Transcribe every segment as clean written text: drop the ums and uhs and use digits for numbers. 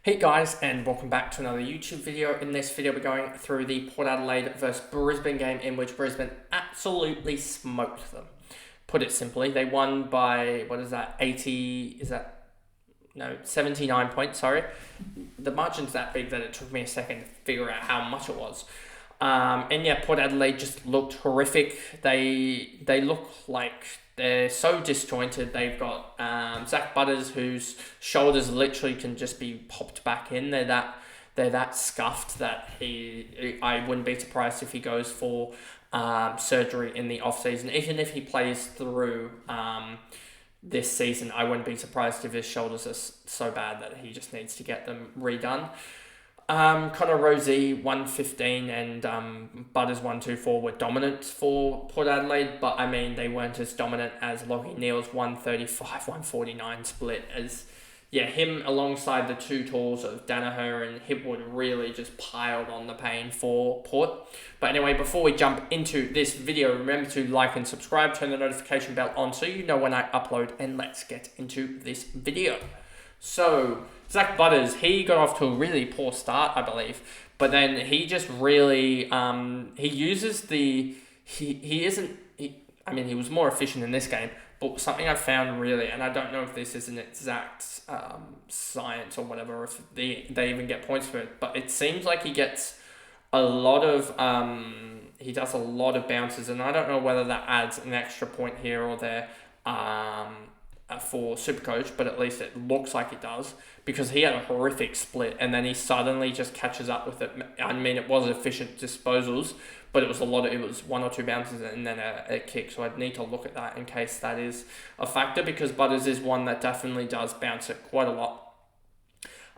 Hey guys, and welcome back to another YouTube video. In this video, we're going through the Port Adelaide versus Brisbane game in which Brisbane absolutely smoked them. Put it simply, they won by, 79 points, sorry. The margin's that big that it took me a second to figure out how much it was. And yeah, Port Adelaide just looked horrific. They look like they're so disjointed. They've got Zach Butters, whose shoulders literally can just be popped back in. They're that scuffed that I wouldn't be surprised if he goes for surgery in the off season. Even if he plays through this season, I wouldn't be surprised if his shoulders are so bad that he just needs to get them redone. Connor Rosie 115 and Butters 124 were dominant for Port Adelaide, but I mean they weren't as dominant as Lockie Neal's 135-149 split. As him alongside the two tools of Danaher and Hipwood really just piled on the pain for Port. But anyway, before we jump into this video, remember to like and subscribe, turn the notification bell on so you know when I upload, and let's get into this video. So, Zach Butters, he got off to a really poor start, I believe. But then he just really, he uses the, he was more efficient in this game. But something I found really, and I don't know if this is an exact science or whatever, or if they even get points for it. But it seems like he gets a lot of, he does a lot of bounces. And I don't know whether that adds an extra point here or there. For Supercoach, but at least it looks like it does, because he had a horrific split and then he suddenly just catches up with it. I mean, it was efficient disposals, but it was one or two bounces and then a kick, so I'd need to look at that in case that is a factor, because Butters is one that definitely does bounce it quite a lot.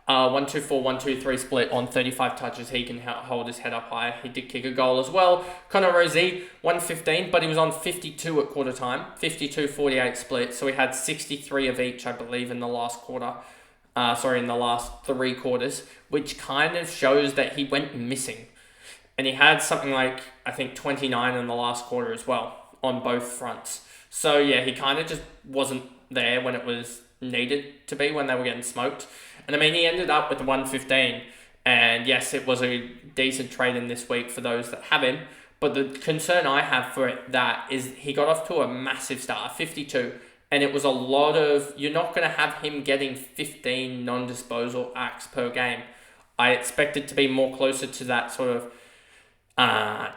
1-2-4-1-2-3 split on 35 touches. He can hold his head up high. He did kick a goal as well. Connor Rosie, 115, but he was on 52 at quarter time. 52-48 split. So he had 63 of each, I believe, in the last quarter. In the last three quarters, which kind of shows that he went missing. And he had something like, I think, 29 in the last quarter as well on both fronts. So yeah, he kind of just wasn't there when it was needed to be, when they were getting smoked. And I mean, he ended up with 115, and yes, it was a decent trade in this week for those that have him, but the concern I have for that is he got off to a massive start, 52, and it was a lot of, you're not going to have him getting 15 non-disposal acts per game. I expect it to be more closer to that sort of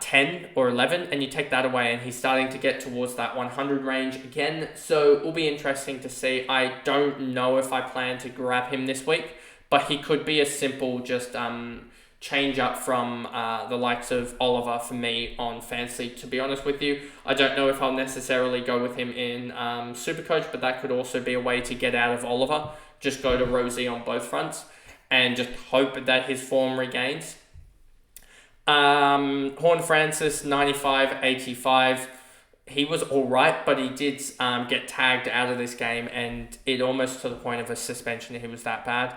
10 or 11, and you take that away and he's starting to get towards that 100 range again, so it will be interesting to see. I don't know if I plan to grab him this week, but he could be a simple just change up from the likes of Oliver for me on fantasy, to be honest with you. I don't know if I'll necessarily go with him in Supercoach, but that could also be a way to get out of Oliver. Just go to Rosie on both fronts and just hope that his form regains. Horn Francis, 95-85. He was all right, but he did get tagged out of this game, and it almost to the point of a suspension. He was that bad.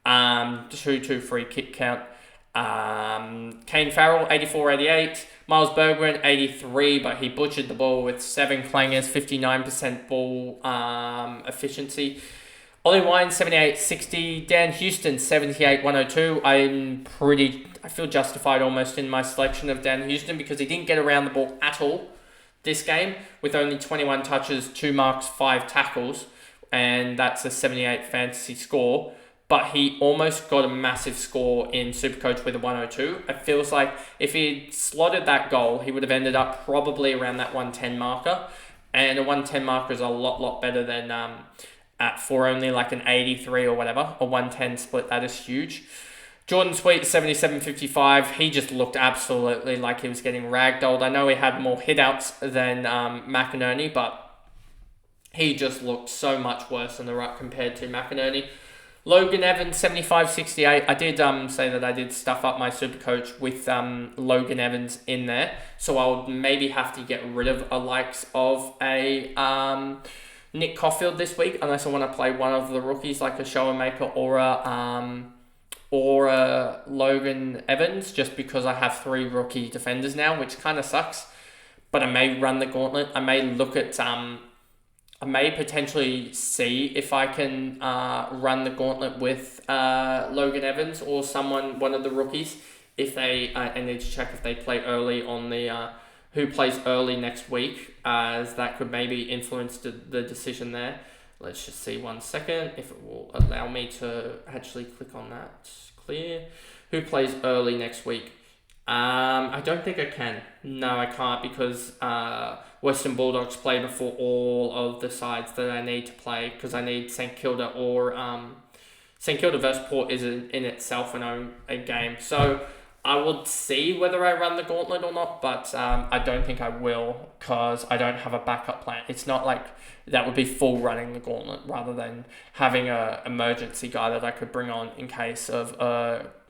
2-2 free kick count. Kane Farrell, 84-88. Miles Bergwijn, 83, but he butchered the ball with 7 clangers, 59% ball efficiency. Ollie Wine, 78-60. Dan Houston, 78-102. I feel justified almost in my selection of Dan Houston because he didn't get around the ball at all this game, with only 21 touches, 2 marks, 5 tackles, and that's a 78 fantasy score. But he almost got a massive score in Supercoach with a 102. It feels like if he slotted that goal, he would have ended up probably around that 110 marker, and a 110 marker is a lot better than for only like an 83 or whatever, a 110 split. That is huge. Jordan Sweet, 77-55. He just looked absolutely like he was getting ragdolled. I know he had more hit-outs than McInerney, but he just looked so much worse in the ruck compared to McInerney. Logan Evans, 75-68. I did say that I did stuff up my Supercoach with Logan Evans in there, so I'll maybe have to get rid of a likes of a Nick Caulfield this week, unless I want to play one of the rookies like a Shoemaker or a Logan Evans, just because I have 3 rookie defenders now, which kind of sucks. But I may run the gauntlet. I may look at I may potentially see if I can run the gauntlet with Logan Evans or one of the rookies. If they, I need to check if they play early on the who plays early next week, as that could maybe influence the decision there. Let's just see 1 second if it will allow me to actually click on that. Clear. Who plays early next week? I don't think I can. No, I can't, because Western Bulldogs play before all of the sides that I need to play, because I need St Kilda or St Kilda versus Port is in itself a game. So I will see whether I run the gauntlet or not, but I don't think I will, because I don't have a backup plan. It's not like that would be full running the gauntlet, rather than having a emergency guy that I could bring on in case of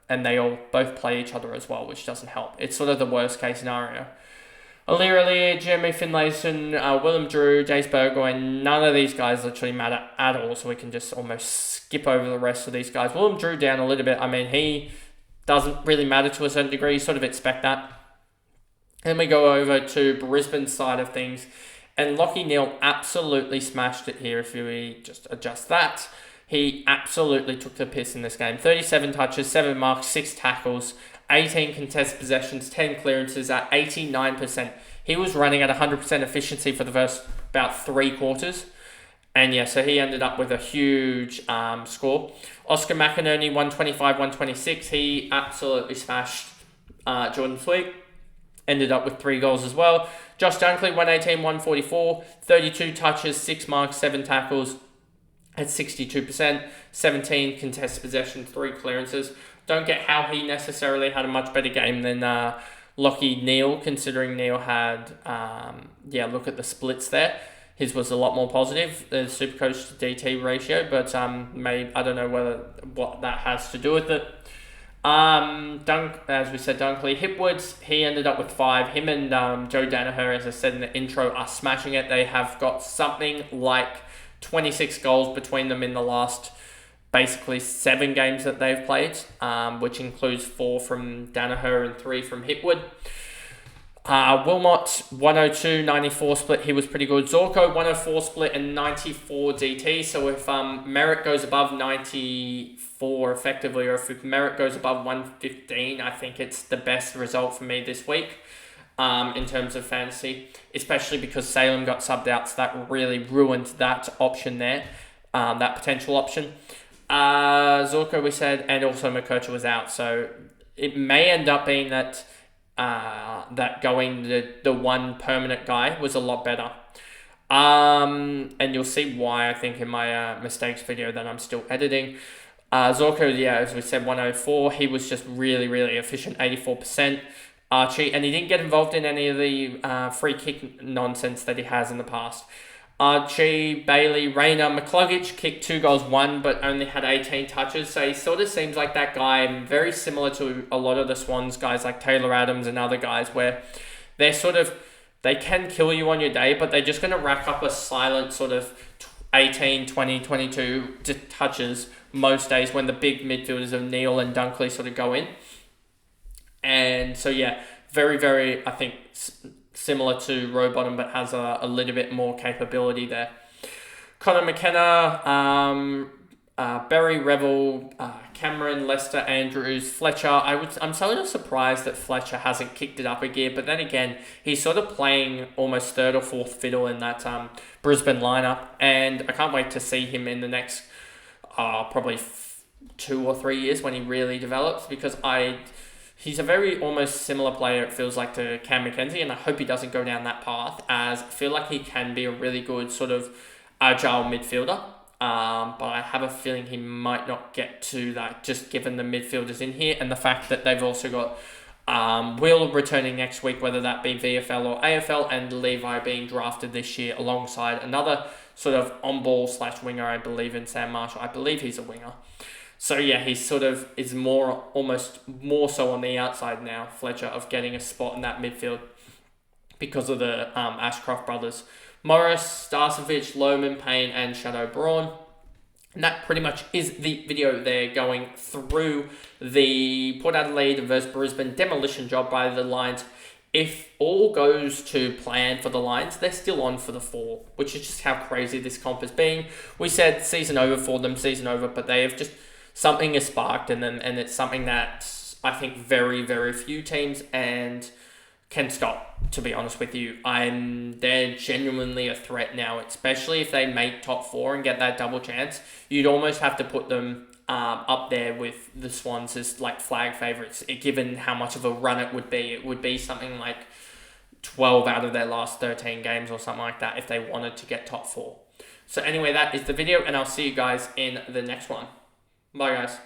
and they all both play each other as well, which doesn't help. It's sort of the worst case scenario. Alira, Jeremy Finlayson, Willem Drew, Jace Burgoyne, none of these guys literally matter at all, so we can just almost skip over the rest of these guys. Willem Drew down a little bit. I mean, he doesn't really matter to a certain degree. You sort of expect that. Then we go over to Brisbane side of things, and Lockie Neal absolutely smashed it here. If we just adjust that, he absolutely took the piss in this game. 37 touches, 7 marks, 6 tackles, 18 contested possessions, 10 clearances at 89%. He was running at 100% efficiency for the first about 3 quarters. And yeah, so he ended up with a huge score. Oscar McInerney, 125, 126. He absolutely smashed Jordan Sweet. Ended up with 3 goals as well. Josh Dunkley, 118, 144. 32 touches, 6 marks, 7 tackles at 62%. 17 contested possessions, 3 clearances. Don't get how he necessarily had a much better game than Lockie Neal, considering Neal had, look at the splits there. His was a lot more positive, the Supercoach to DT ratio, but I don't know what that has to do with it. As we said, Dunkley. Hipwoods, he ended up with 5. Him and Joe Danaher, as I said in the intro, are smashing it. They have got something like 26 goals between them in the last basically 7 games that they've played, which includes 4 from Danaher and 3 from Hipwood. Wilmot, 102, 94 split, he was pretty good. Zorko, 104 split and 94 DT. So if Merritt goes above 94 effectively, or if Merritt goes above 115, I think it's the best result for me this week in terms of fantasy, especially because Salem got subbed out, so that really ruined that option there, that potential option. Zorko, we said, and also McCurcher was out, so it may end up being that going the one permanent guy was a lot better. And you'll see why, I think, in my mistakes video that I'm still editing. Zorko, as we said, 104. He was just really, really efficient, 84%. Archie, and he didn't get involved in any of the free kick nonsense that he has in the past. Archie, Bailey, Rayner, McCluggage kicked 2 goals, 1, but only had 18 touches. So he sort of seems like that guy, very similar to a lot of the Swans guys like Taylor Adams and other guys, where they can kill you on your day, but they're just going to rack up a silent sort of 18, 20, 22 touches most days when the big midfielders of Neal and Dunkley sort of go in. And so, very, very, I think, similar to Rowbottom, but has a little bit more capability there. Connor McKenna, Barry Revel, Cameron, Lester, Andrews, Fletcher. I'm sort of surprised that Fletcher hasn't kicked it up a gear, but then again, he's sort of playing almost third or fourth fiddle in that Brisbane lineup, and I can't wait to see him in the next probably 2 or 3 years when he really develops, because he's a very almost similar player, it feels like, to Cam McKenzie, and I hope he doesn't go down that path, as I feel like he can be a really good sort of agile midfielder. But I have a feeling he might not get to that, just given the midfielders in here and the fact that they've also got Will returning next week, whether that be VFL or AFL, and Levi being drafted this year alongside another sort of on-ball / winger, I believe, in Sam Marshall. I believe he's a winger. So he sort of is almost more so on the outside now, Fletcher, of getting a spot in that midfield because of the Ashcroft brothers. Morris, Starcevich, Lohman, Payne, and Shadow Braun. And that pretty much is the video there, going through the Port Adelaide versus Brisbane demolition job by the Lions if all goes to plan for the Lions, they're still on for the 4, which is just how crazy this comp has been. We said season over for them, season over, but they have just, something has sparked in them, and it's something that I think very, very few teams and can stop, to be honest with you. They're genuinely a threat now, especially if they make top 4 and get that double chance. You'd almost have to put them up there with the Swans as like flag favourites, given how much of a run it would be. It would be something like 12 out of their last 13 games or something like that if they wanted to get top 4. So anyway, that is the video, and I'll see you guys in the next one. Bye, guys.